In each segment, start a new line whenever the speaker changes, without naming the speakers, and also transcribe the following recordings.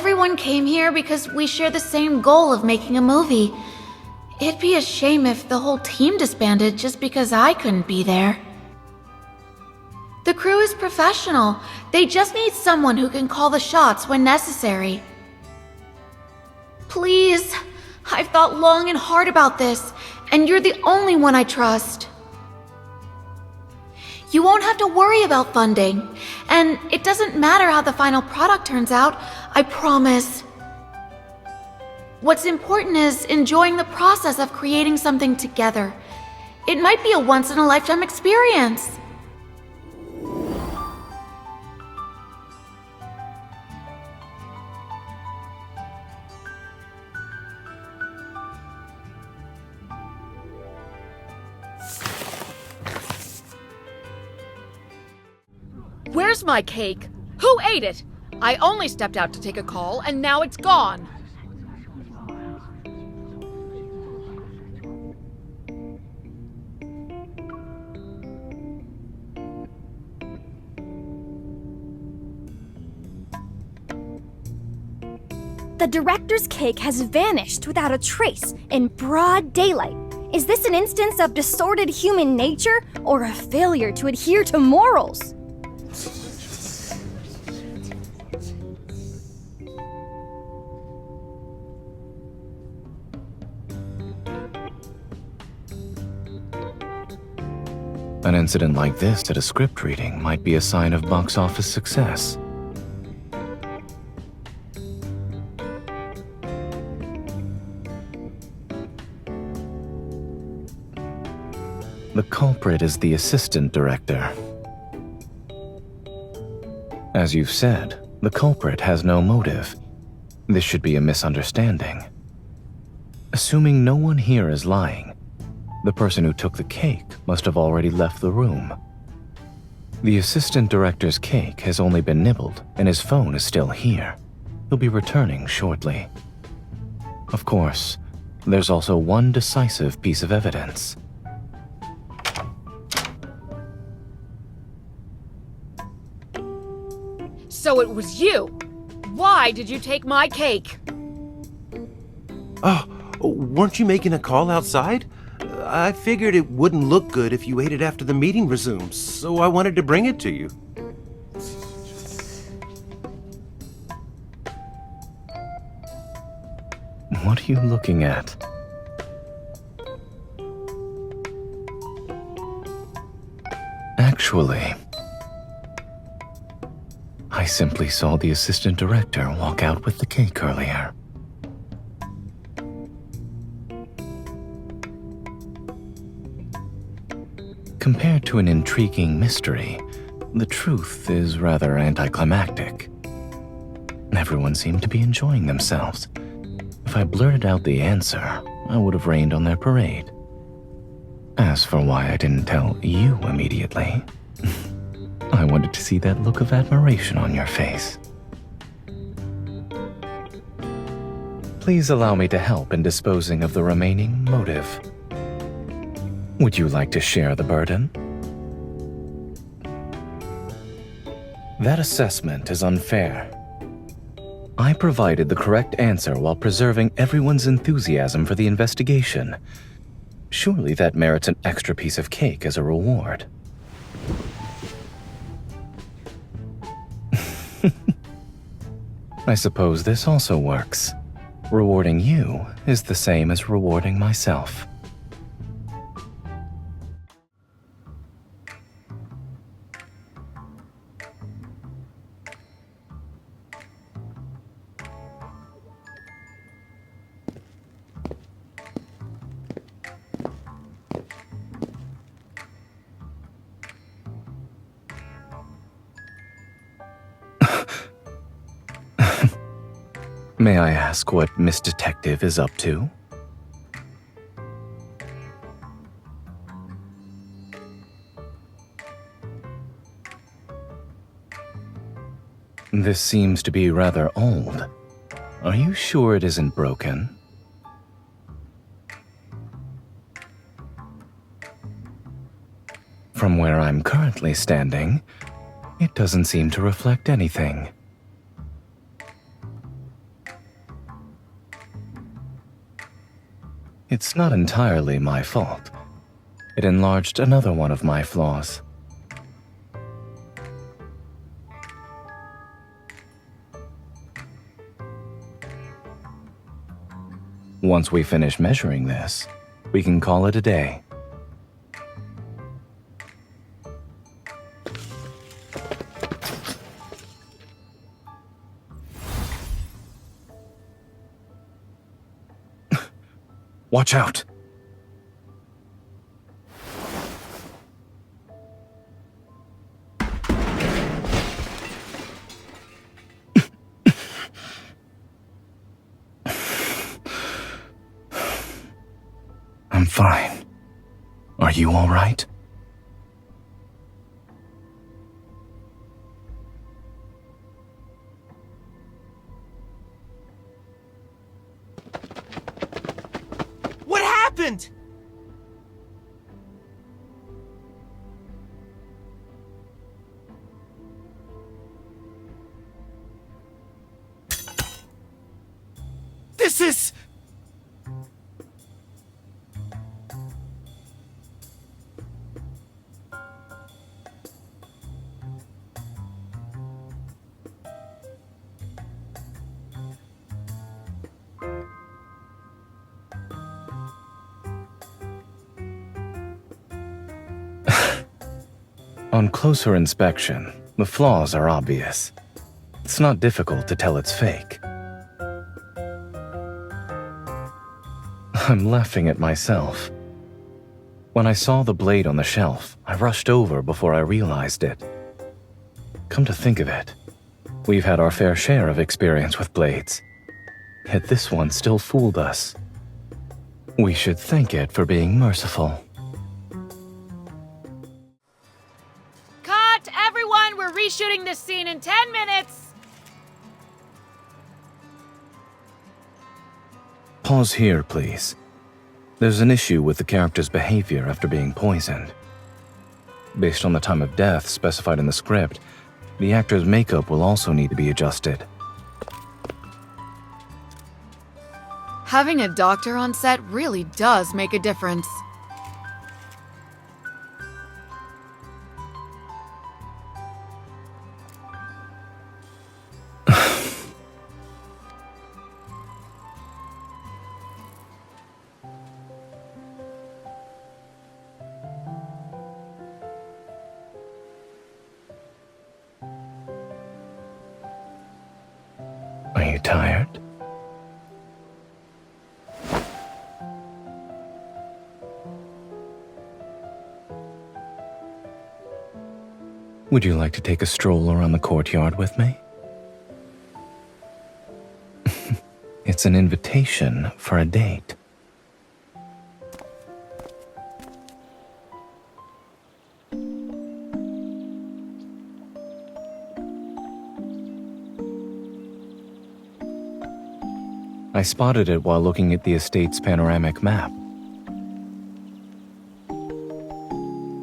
everyone came here because we share the same goal of making a movie. It'd be a shame if the whole team disbanded just because I couldn't be there. The crew is professional. They just need someone who can call the shots when necessary. Please, I've thought long and hard about this, and you're the only one I trust. You won't have to worry about funding, and it doesn't matter how the final product turns out, I promise. What's important is enjoying the process of creating something together. It might be a once-in-a-lifetime experience.
Where's my cake? Who ate it? I only stepped out to take a call, and now it's gone.
The director's cake has vanished without a trace in broad daylight. Is this an instance of distorted human nature or a failure to adhere to morals?
An incident like this at a script reading might be a sign of box office success. The culprit is the assistant director. As you've said, the culprit has no motive. This should be a misunderstanding. Assuming no one here is lying, the person who took the cake must have already left the room. The assistant director's cake has only been nibbled, and his phone is still here. He'll be returning shortly. Of course, there's also one decisive piece of evidence.
So it was you. Why did you take my cake?
Oh, weren't you making a call outside? I figured it wouldn't look good if you ate it after the meeting resumes, so I wanted to bring it to you.
What are you looking at? Actually, I simply saw the assistant director walk out with the cake earlier. Compared to an intriguing mystery, the truth is rather anticlimactic. Everyone seemed to be enjoying themselves. If I blurted out the answer, I would have rained on their parade. As for why I didn't tell you immediately, I wanted to see that look of admiration on your face. Please allow me to help in disposing of the remaining motive. Would you like to share the burden? That assessment is unfair. I provided the correct answer while preserving everyone's enthusiasm for the investigation. Surely that merits an extra piece of cake as a reward. I suppose this also works. Rewarding you is the same as rewarding myself. May I ask what Miss Detective is up to? This seems to be rather old. Are you sure it isn't broken? From where I'm currently standing, it doesn't seem to reflect anything. It's not entirely my fault. It enlarged another one of my flaws. Once we finish measuring this, we can call it a day. Watch out! I'm fine. Are you all right?
What happened? This is...
On closer inspection, the flaws are obvious. It's not difficult to tell it's fake. I'm laughing at myself. When I saw the blade on the shelf, I rushed over before I realized it. Come to think of it, we've had our fair share of experience with blades. Yet this one still fooled us. We should thank it for being merciful.
Cut! Everyone, we're reshooting this scene in 10 minutes!
Pause here, please. There's an issue with the character's behavior after being poisoned. Based on the time of death specified in the script, the actor's makeup will also need to be adjusted.
Having a doctor on set really does make a difference.
Are you tired? Would you like to take a stroll around the courtyard with me? It's an invitation for a date. I spotted it while looking at the estate's panoramic map.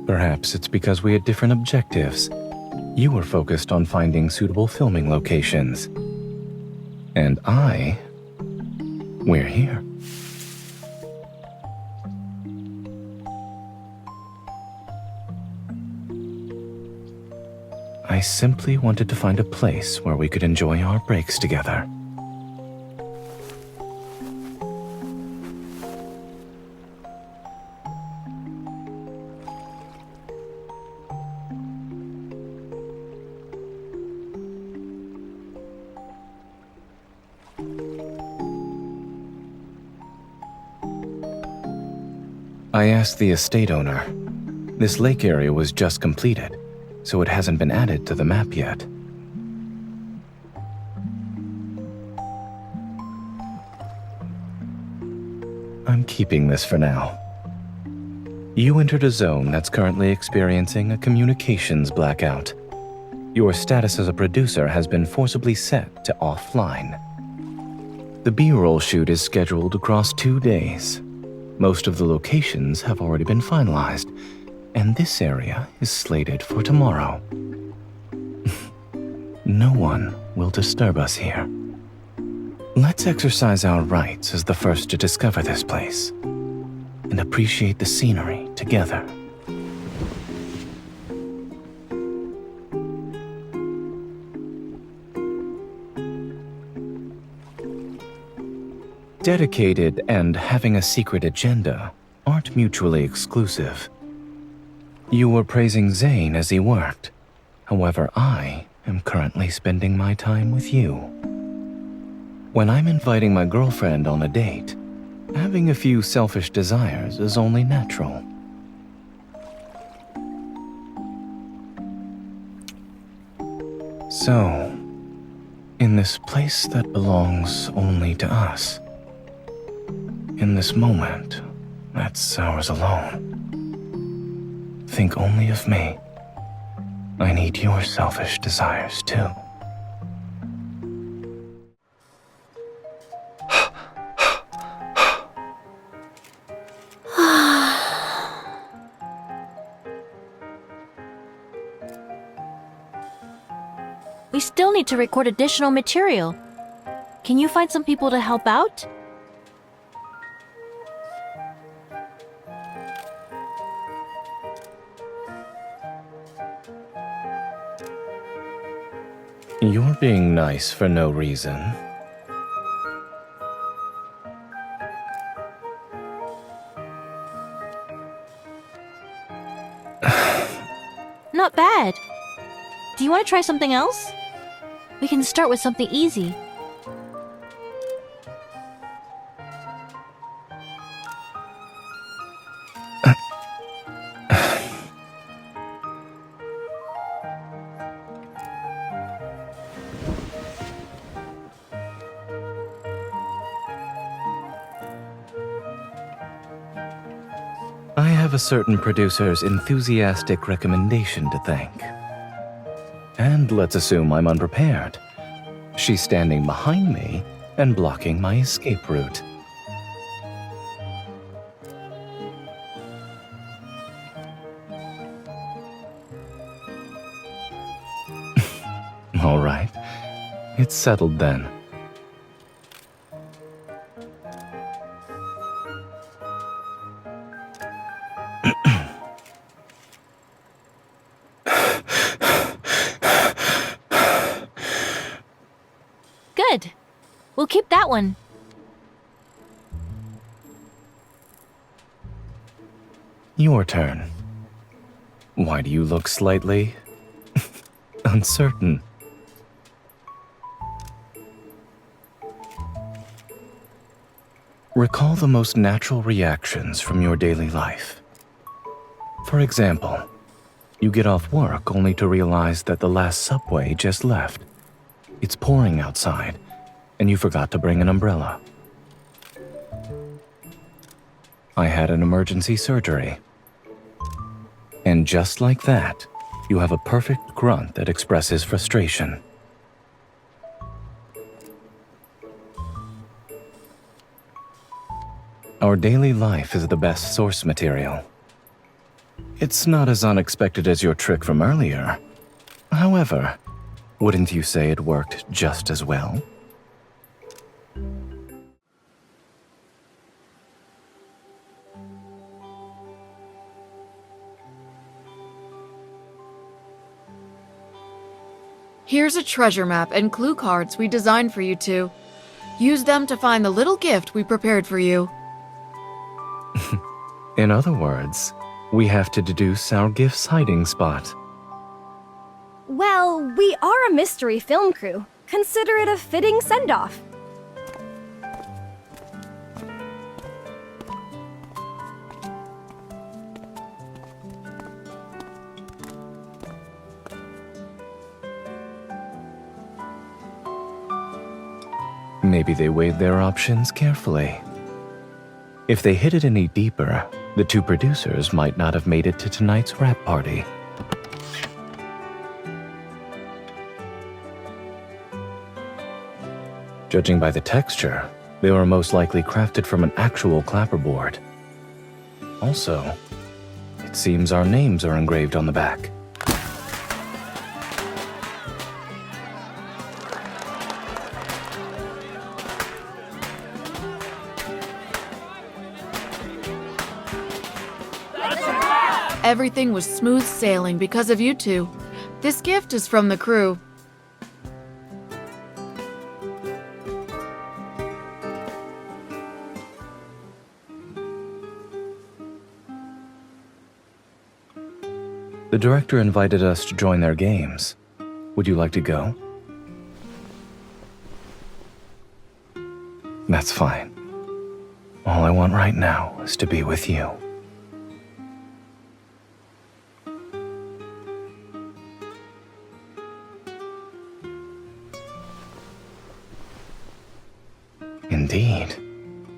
Perhaps it's because we had different objectives. You were focused on finding suitable filming locations. And we're here. I simply wanted to find a place where we could enjoy our breaks together. I asked the estate owner. This lake area was just completed, so it hasn't been added to the map yet. I'm keeping this for now. You entered a zone that's currently experiencing a communications blackout. Your status as a producer has been forcibly set to offline. The B-roll shoot is scheduled across 2 days. Most of the locations have already been finalized, and this area is slated for tomorrow. No one will disturb us here. Let's exercise our rights as the first to discover this place. and appreciate the scenery together. Dedicated and having a secret agenda aren't mutually exclusive. You were praising Zayne as he worked. However, I am currently spending my time with you. When I'm inviting my girlfriend on a date, having a few selfish desires is only natural. So, in this place that belongs only to us, in this moment that's ours alone, think only of me. I need your selfish desires too.
We still need to record additional material. Can you find some people to help out?
You're being nice for no reason.
Not bad. Do you want to try something else? We can start with something easy.
I have a certain producer's enthusiastic recommendation to thank. And let's assume I'm unprepared. She's standing behind me and blocking my escape route. All right, it's settled then.
Good. We'll keep that one.
Your turn. Why do you look slightly uncertain? Recall the most natural reactions from your daily life. For example, you get off work only to realize that the last subway just left. It's pouring outside, and you forgot to bring an umbrella. I had an emergency surgery. And just like that, you have a perfect grunt that expresses frustration. Our daily life is the best source material. It's not as unexpected as your trick from earlier. However, wouldn't you say it worked just as well?
Here's a treasure map and clue cards we designed for you two. Use them to find the little gift we prepared for you.
In other words, we have to deduce our gift's hiding spot.
Well, we are a mystery film crew. Consider it a fitting send-off.
Maybe they weighed their options carefully. If they hid it any deeper, the two producers might not have made it to tonight's wrap party. Judging by the texture, they were most likely crafted from an actual clapperboard. Also, it seems our names are engraved on the back.
everything was smooth sailing because of you two. This gift is from the crew.
The director invited us to join their games. Would you like to go? That's fine. All I want right now is to be with you. Indeed.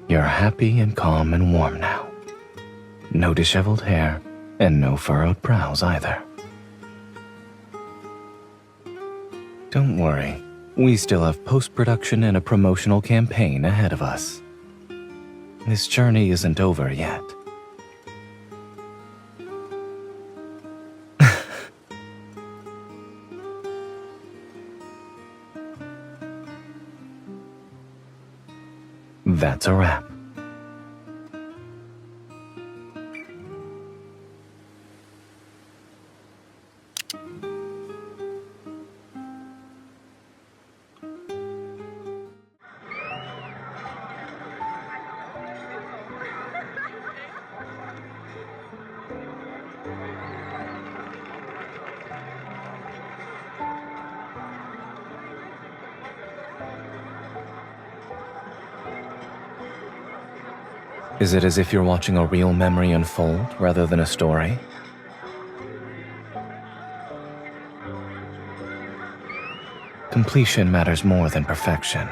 You're happy and calm and warm now. No disheveled hair, and no furrowed brows either. Don't worry, we still have post-production and a promotional campaign ahead of us. This journey isn't over yet. That's a wrap. Is it as if you're watching a real memory unfold rather than a story? Completion matters more than perfection.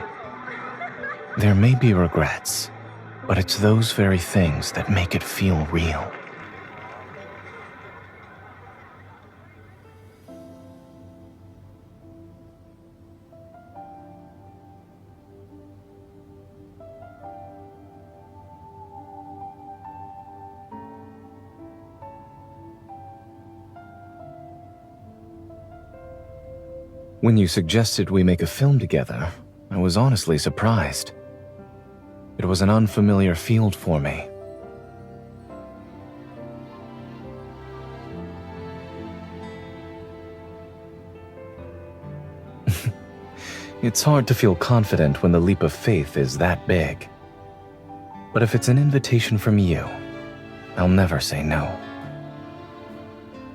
There may be regrets, but it's those very things that make it feel real. When you suggested we make a film together, I was honestly surprised. It was an unfamiliar field for me. It's hard to feel confident when the leap of faith is that big. But if it's an invitation from you, I'll never say no.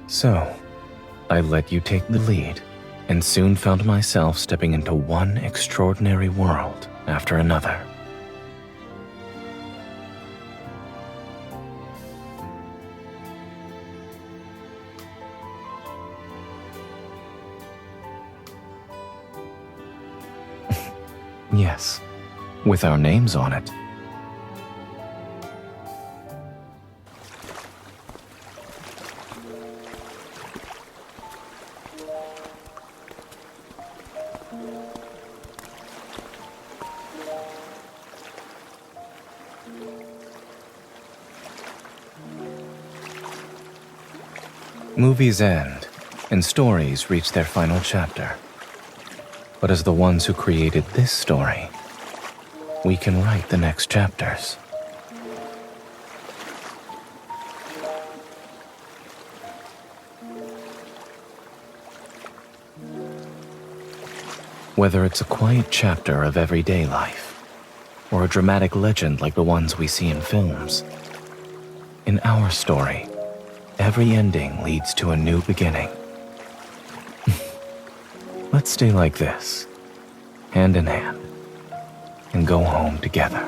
So, I let you take the lead, and soon found myself stepping into one extraordinary world after another. Yes, with our names on it. Movies end, and stories reach their final chapter. But as the ones who created this story, we can write the next chapters. Whether it's a quiet chapter of everyday life, or a dramatic legend like the ones we see in films, in our story, every ending leads to a new beginning. Let's stay like this, hand in hand, and go home together.